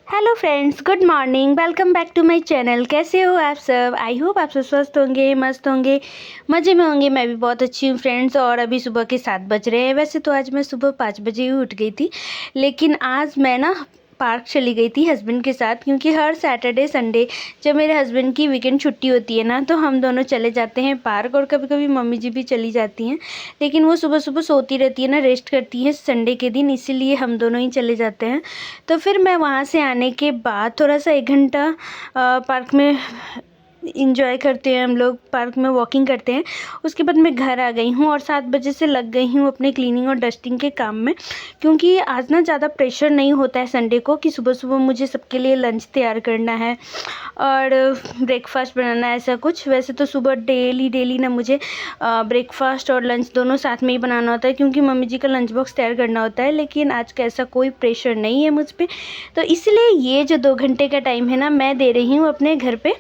Hello friends, good morning. Welcome back to my channel. कैसे हो आप सब? आई होप आप सब स्वस्थ होंगे, मस्त होंगे, मज़े में होंगे। मैं भी बहुत अच्छी हूँ फ्रेंड्स। और अभी सुबह के 7 बज रहे हैं। वैसे तो आज मैं सुबह 5 बजे ही उठ गई थी, लेकिन आज मैं ना पार्क चली गई थी हस्बैंड के साथ, क्योंकि हर सैटरडे संडे जब मेरे हस्बैंड की वीकेंड छुट्टी होती है ना, तो हम दोनों चले जाते हैं पार्क। और कभी कभी मम्मी जी भी चली जाती हैं, लेकिन वो सुबह सुबह सोती रहती है ना, रेस्ट करती है संडे के दिन, इसीलिए हम दोनों ही चले जाते हैं। तो फिर मैं वहाँ से आने के बाद थोड़ा सा 1 घंटा पार्क में इंजॉय करते हैं, हम लोग पार्क में वॉकिंग करते हैं। उसके बाद मैं घर आ गई हूँ और 7 बजे से लग गई हूँ अपने क्लीनिंग और डस्टिंग के काम में, क्योंकि आज ना ज़्यादा प्रेशर नहीं होता है संडे को कि सुबह सुबह मुझे सबके लिए लंच तैयार करना है और ब्रेकफास्ट बनाना है, ऐसा कुछ। वैसे तो सुबह डेली ना मुझे ब्रेकफास्ट और लंच दोनों साथ में ही बनाना होता है, क्योंकि मम्मी जी का लंच बॉक्स तैयार करना होता है। लेकिन आज का ऐसा कोई प्रेशर नहीं है मुझ पर, तो इसलिए ये जो 2 घंटे का टाइम है ना, मैं दे रही हूँ अपने घर पे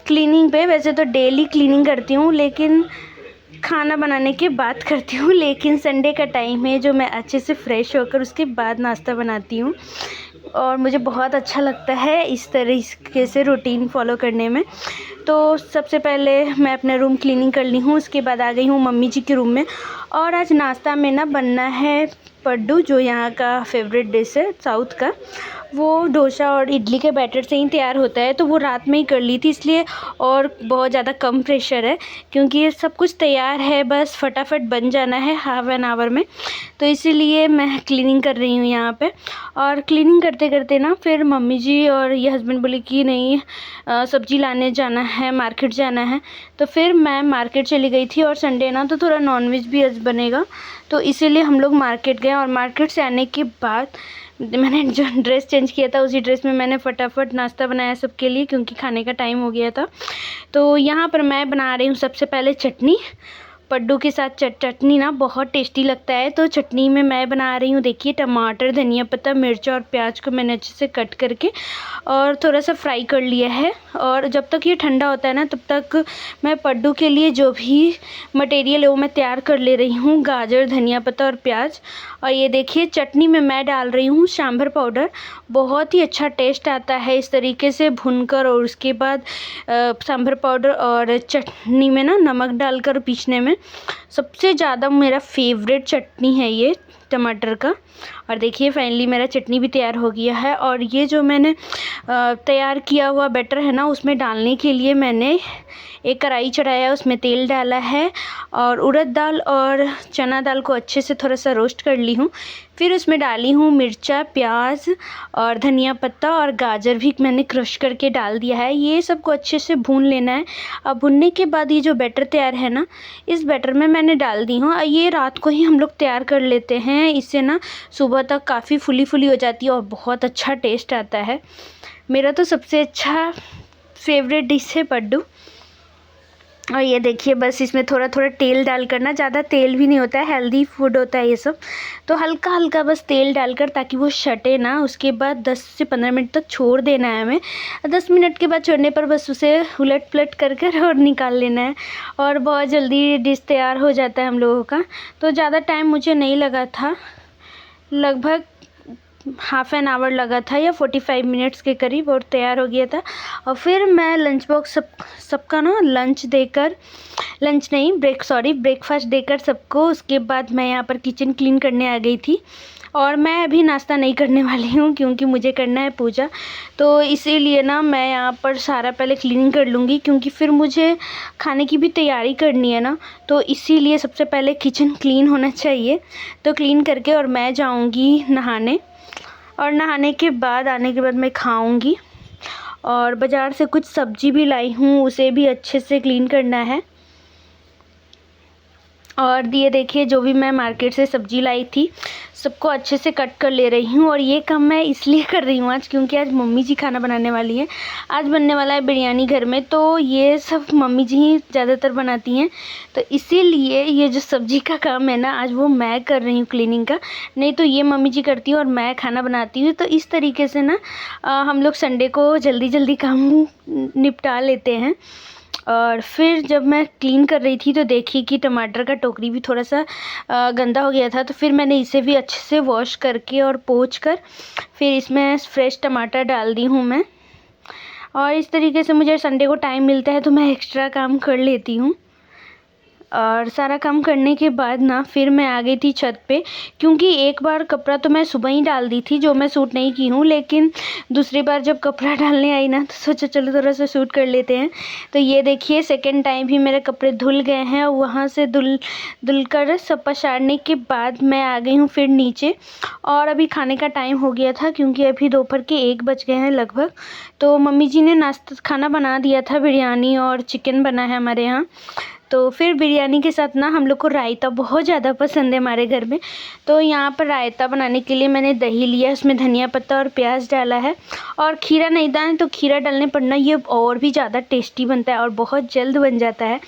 क्लीनिंग पे। वैसे तो डेली क्लीनिंग करती हूँ, लेकिन खाना बनाने के बाद करती हूँ। लेकिन संडे का टाइम है जो मैं अच्छे से फ्रेश होकर उसके बाद नाश्ता बनाती हूँ, और मुझे बहुत अच्छा लगता है इस तरीके से रूटीन फॉलो करने में। तो सबसे पहले मैं अपना रूम क्लीनिंग कर ली हूँ, उसके बाद आ गई हूँ मम्मी जी के रूम में। और आज नाश्ता में ना बनना है पड्डू, जो यहाँ का फेवरेट डिश है साउथ का। वो डोसा और इडली के बैटर से ही तैयार होता है, तो वो रात में ही कर ली थी इसलिए। और बहुत ज़्यादा कम प्रेशर है, क्योंकि ये सब कुछ तैयार है, बस फटाफट बन जाना है हाफ एन आवर में। तो इसीलिए मैं क्लीनिंग कर रही हूँ यहाँ पे। और क्लीनिंग करते करते ना फिर मम्मी जी और ये हस्बैंड बोले कि नहीं, सब्ज़ी लाने जाना है, मार्केट जाना है। तो फिर मैं मार्केट चली गई थी, और संडे ना तो थोड़ा नॉनवेज भी आज बनेगा, तो इसीलिए हम लोग मार्केट गए। और मार्केट से आने के बाद मैंने जो ड्रेस चेंज किया था, उसी ड्रेस में मैंने फटाफट नाश्ता बनाया सबके लिए, क्योंकि खाने का टाइम हो गया था। तो यहाँ पर मैं बना रही हूँ सबसे पहले चटनी। पड्डू के साथ चटनी ना बहुत टेस्टी लगता है। तो चटनी में मैं बना रही हूँ, देखिए, टमाटर, धनिया पत्ता, मिर्च और प्याज को मैंने अच्छे से कट करके और थोड़ा सा फ्राई कर लिया है। और जब तक ये ठंडा होता है ना, तब तक मैं पड्डू के लिए जो भी मटेरियल है वो मैं तैयार कर ले रही हूँ, गाजर, धनिया पत्ता और प्याज। और ये देखिए, चटनी में मैं डाल रही हूँ सांभर पाउडर। बहुत ही अच्छा टेस्ट आता है इस तरीके से भूनकर, और उसके बाद सांभर पाउडर और चटनी में ना नमक डालकर पीसने में सबसे ज़्यादा मेरा फेवरेट चटनी है ये टमाटर का। और देखिए फाइनली मेरा चटनी भी तैयार हो गया है। और ये जो मैंने तैयार किया हुआ बैटर है ना, उसमें डालने के लिए मैंने एक कढ़ाई चढ़ाया, उसमें तेल डाला है, और उड़द दाल और चना दाल को अच्छे से थोड़ा सा रोस्ट कर ली हूँ। फिर उसमें डाली हूँ मिर्चा, प्याज और धनिया पत्ता, और गाजर भी मैंने क्रश करके डाल दिया है। ये सबको अच्छे से भून लेना है। अब भूनने के बाद ये जो बैटर तैयार है ना, इस बैटर में मैंने डाल दी हूँ। ये रात को ही हम लोग तैयार कर लेते हैं, इससे ना सुबह तक काफ़ी फुली फुली हो जाती है और बहुत अच्छा टेस्ट आता है। मेरा तो सबसे अच्छा फेवरेट डिश है पड्डू। और ये देखिए, बस इसमें थोड़ा थोड़ा तेल डालकर ना, ज़्यादा तेल भी नहीं होता है, हेल्दी फूड होता है ये सब, तो हल्का हल्का बस तेल डालकर, ताकि वो सटे ना। उसके बाद 10 से 15 मिनट तक छोड़ देना है हमें। 10 मिनट के बाद छोड़ने पर बस उसे उलट पलट कर कर और निकाल लेना है, और बहुत जल्दी डिश तैयार हो जाता है हम लोगों का। तो ज़्यादा टाइम मुझे नहीं लगा था, लगभग हाफ एन आवर लगा था या 45 मिनट्स के करीब, और तैयार हो गया था। और फिर मैं लंच बॉक्स सबका ना ब्रेकफास्ट देकर सबको, उसके बाद मैं यहाँ पर किचन क्लीन करने आ गई थी। और मैं अभी नाश्ता नहीं करने वाली हूँ, क्योंकि मुझे करना है पूजा। तो इसीलिए ना मैं यहाँ पर सारा पहले क्लीनिंग कर लूँगी, क्योंकि फिर मुझे खाने की भी तैयारी करनी है ना। तो इसीलिए सबसे पहले किचन क्लीन होना चाहिए। तो क्लीन करके और मैं जाऊँगी नहाने, और नहाने के बाद आने के बाद मैं खाऊंगी। और बाज़ार से कुछ सब्ज़ी भी लाई हूँ, उसे भी अच्छे से क्लीन करना है। और ये देखिए, जो भी मैं मार्केट से सब्ज़ी लाई थी सबको अच्छे से कट कर ले रही हूँ। और ये काम मैं इसलिए कर रही हूँ आज, क्योंकि आज मम्मी जी खाना बनाने वाली है। आज बनने वाला है बिरयानी घर में, तो ये सब मम्मी जी ही ज़्यादातर बनाती हैं। तो इसीलिए ये जो सब्ज़ी का काम है ना, आज वो मैं कर रही हूँ क्लीनिंग का। नहीं तो ये मम्मी जी करती हैं और मैं खाना बनाती हूँ। तो इस तरीके से ना हम लोग संडे को जल्दी जल्दी काम निपटा लेते हैं। और फिर जब मैं क्लीन कर रही थी तो देखी कि टमाटर का टोकरी भी थोड़ा सा गंदा हो गया था, तो फिर मैंने इसे भी अच्छे से वॉश करके और पोंछ कर फिर इसमें फ्रेश टमाटर डाल दी हूँ मैं। और इस तरीके से मुझे संडे को टाइम मिलता है तो मैं एक्स्ट्रा काम कर लेती हूँ। और सारा काम करने के बाद ना फिर मैं आ गई थी छत पे, क्योंकि एक बार कपड़ा तो मैं सुबह ही डाल दी थी जो मैं सूट नहीं की हूँ, लेकिन दूसरी बार जब कपड़ा डालने आई ना तो सोचा चलो थोड़ा सा सूट कर लेते हैं। तो ये देखिए सेकंड टाइम भी मेरे कपड़े धुल गए हैं और वहाँ से धुल कर सब पछाड़ने के बाद मैं आ गई हूँ फिर नीचे। और अभी खाने का टाइम हो गया था क्योंकि अभी दोपहर के 1 बज गए हैं लगभग। तो मम्मी जी ने नाश्ता खाना बना दिया था, बिरयानी और चिकन बना है हमारे यहाँ। तो फिर बिरयानी के साथ ना हम लोग को रायता बहुत ज़्यादा पसंद है हमारे घर में। तो यहाँ पर रायता बनाने के लिए मैंने दही लिया, उसमें धनिया पत्ता और प्याज डाला है। और खीरा नहीं डालें तो खीरा डालने पर ना ये और भी ज़्यादा टेस्टी बनता है और बहुत जल्द बन जाता है।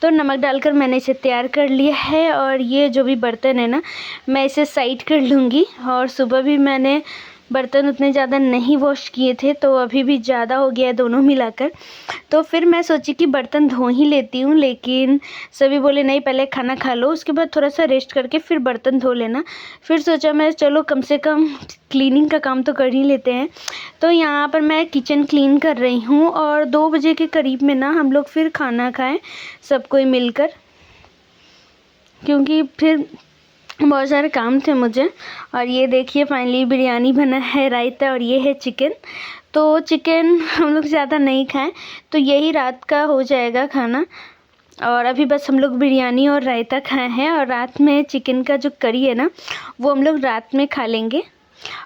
तो नमक डालकर मैंने इसे तैयार कर लिया है। और ये जो भी बर्तन है ना मैं इसे साइड कर लूँगी। और सुबह भी मैंने बर्तन उतने ज़्यादा नहीं वॉश किए थे तो अभी भी ज़्यादा हो गया है दोनों मिलाकर। तो फिर मैं सोची कि बर्तन धो ही लेती हूँ, लेकिन सभी बोले नहीं पहले खाना खा लो, उसके बाद थोड़ा सा रेस्ट करके फिर बर्तन धो लेना। फिर सोचा मैं चलो कम से कम क्लीनिंग का काम तो कर ही लेते हैं। तो यहाँ पर मैं किचन क्लीन कर रही हूँ और 2 बजे के करीब में ना हम लोग फिर खाना खाएं सब कोई मिलकर, क्योंकि फिर बहुत सारे काम थे मुझे। और ये देखिए फाइनली बिरयानी बना है, रायता और ये है चिकन। तो चिकन हम लोग ज़्यादा नहीं खाएं तो यही रात का हो जाएगा खाना। और अभी बस हम लोग बिरयानी और रायता खाए हैं और रात में चिकन का जो करी है ना वो हम लोग रात में खा लेंगे।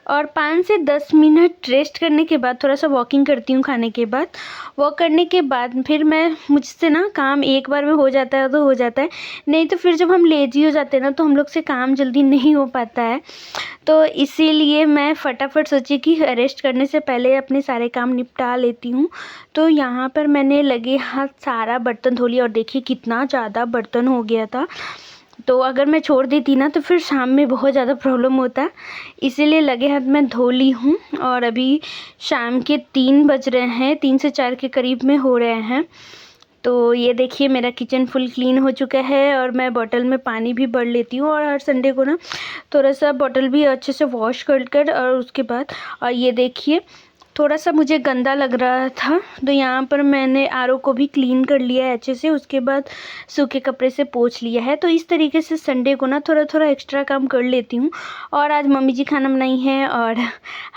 और 5 से 10 मिनट रेस्ट करने के बाद थोड़ा सा वॉकिंग करती हूँ खाने के बाद। वॉक करने के बाद फिर मैं मुझसे ना काम एक बार में हो जाता है तो हो जाता है, नहीं तो फिर जब हम लेजी हो जाते हैं ना तो हम लोग से काम जल्दी नहीं हो पाता है। तो इसीलिए मैं फटाफट सोची कि रेस्ट करने से पहले अपने सारे काम निपटा लेती हूँ। तो यहाँ पर मैंने लगे हाथ सारा बर्तन धो लिया और देखिए कितना ज़्यादा बर्तन हो गया था। तो अगर मैं छोड़ देती ना तो फिर शाम में बहुत ज़्यादा प्रॉब्लम होता, इसीलिए लगे हाथ मैं धो ली हूँ। और अभी शाम के 3 बज रहे हैं, 3 से 4 के करीब में हो रहे हैं। तो ये देखिए मेरा किचन फुल क्लीन हो चुका है और मैं बॉटल में पानी भी भर लेती हूँ। और हर संडे को ना थोड़ा सा बॉटल भी अच्छे से वॉश कर और उसके बाद और ये देखिए थोड़ा सा मुझे गंदा लग रहा था तो यहाँ पर मैंने आरओ को भी क्लीन कर लिया है अच्छे से, उसके बाद सूखे कपड़े से पोंछ लिया है। तो इस तरीके से संडे को ना थोड़ा थोड़ा एक्स्ट्रा काम कर लेती हूँ। और आज मम्मी जी खाना बनाई हैं और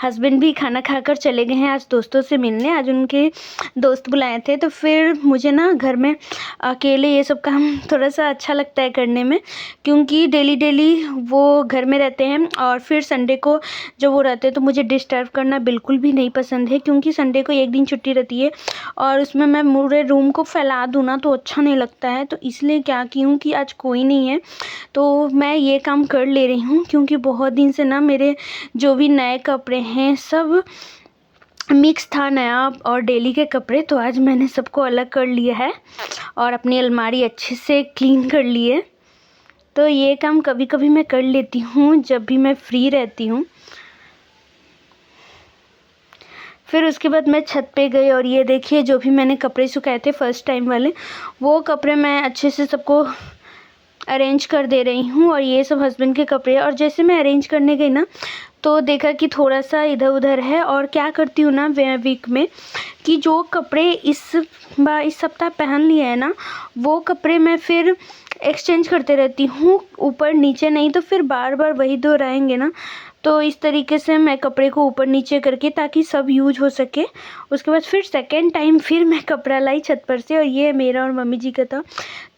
हस्बैंड भी खाना खाकर चले गए हैं आज दोस्तों से मिलने, आज उनके दोस्त बुलाए थे। तो फिर मुझे ना घर में अकेले ये सब काम थोड़ा सा अच्छा लगता है करने में, क्योंकि डेली डेली वो घर में रहते हैं और फिर संडे को जब वो रहते हैं तो मुझे डिस्टर्ब करना बिल्कुल भी नहीं पसंद है, क्योंकि संडे को एक दिन छुट्टी रहती है और उसमें मैं पूरे रूम को फैला दूँ ना तो अच्छा नहीं लगता है। तो इसलिए क्या की हूँ कि आज कोई नहीं है तो मैं ये काम कर ले रही हूँ, क्योंकि बहुत दिन से ना मेरे जो भी नए कपड़े हैं सब मिक्स था नया और डेली के कपड़े, तो आज मैंने सबको अलग कर लिया है और अपनी अलमारी अच्छे से क्लीन कर ली है। तो ये काम कभी कभी मैं कर लेती हूँ जब भी मैं फ्री रहती हूँ। फिर उसके बाद मैं छत पे गई और ये देखिए जो भी मैंने कपड़े सुखाए थे फर्स्ट टाइम वाले वो कपड़े मैं अच्छे से सबको अरेंज कर दे रही हूँ। और ये सब हस्बैंड के कपड़े, और जैसे मैं अरेंज करने गई ना तो देखा कि थोड़ा सा इधर उधर है। और क्या करती हूँ ना वीक में कि जो कपड़े इस सप्ताह पहन लिए हैं ना वो कपड़े मैं फिर एक्सचेंज करते रहती हूँ ऊपर नीचे, नहीं तो फिर बार बार वही दोहराएंगे ना। तो इस तरीके से मैं कपड़े को ऊपर नीचे करके ताकि सब यूज हो सके। उसके बाद फिर सेकेंड टाइम फिर मैं कपड़ा लाई छत पर से और ये मेरा और मम्मी जी का था।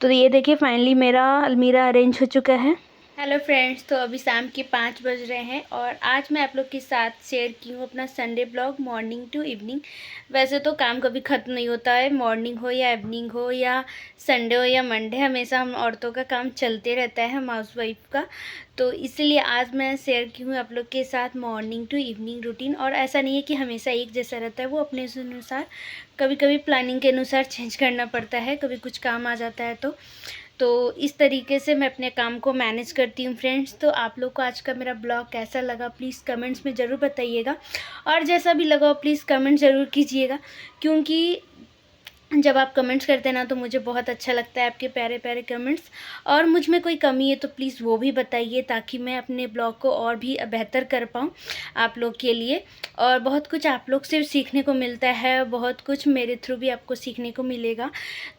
तो ये देखिए फाइनली मेरा अलमीरा अरेंज हो चुका है। हेलो फ्रेंड्स, तो अभी शाम के 5 बज रहे हैं और आज मैं आप लोग के साथ शेयर की हूँ अपना Sunday blog morning to evening. वैसे तो काम कभी ख़त्म नहीं होता है, मॉर्निंग हो या इवनिंग हो या संडे हो या मंडे, हमेशा हम औरतों का काम चलते रहता है, हम हाउस वाइफ का। तो इसलिए आज मैं शेयर की हूँ आप लोग के साथ मॉर्निंग टू इवनिंग रूटीन। और ऐसा नहीं है कि हमेशा एक जैसा रहता है, वो अपने अनुसार कभी कभी प्लानिंग के अनुसार चेंज करना पड़ता है, कभी कुछ काम आ जाता है। तो इस तरीके से मैं अपने काम को मैनेज करती हूँ फ्रेंड्स। तो आप लोग को आज का मेरा ब्लॉग कैसा लगा प्लीज़ कमेंट्स में ज़रूर बताइएगा, और जैसा भी लगा प्लीज़ कमेंट ज़रूर कीजिएगा, क्योंकि जब आप कमेंट्स करते हैं ना तो मुझे बहुत अच्छा लगता है, आपके प्यारे प्यारे कमेंट्स। और मुझ में कोई कमी है तो प्लीज़ वो भी बताइए, ताकि मैं अपने ब्लॉग को और भी बेहतर कर पाऊँ आप लोग के लिए। और बहुत कुछ आप लोग से सीखने को मिलता है, बहुत कुछ मेरे थ्रू भी आपको सीखने को मिलेगा।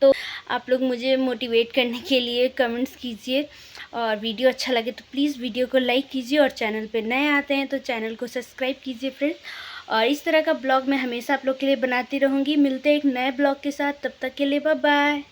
तो आप लोग मुझे मोटिवेट करने के लिए कमेंट्स कीजिए, और वीडियो अच्छा लगे तो प्लीज़ वीडियो को लाइक कीजिए, और चैनल पे नए आते हैं तो चैनल को सब्सक्राइब कीजिए फ्रेंड्स। और इस तरह का ब्लॉग मैं हमेशा आप लोग के लिए बनाती रहूँगी। मिलते हैं एक नए ब्लॉग के साथ, तब तक के लिए बाय बाय।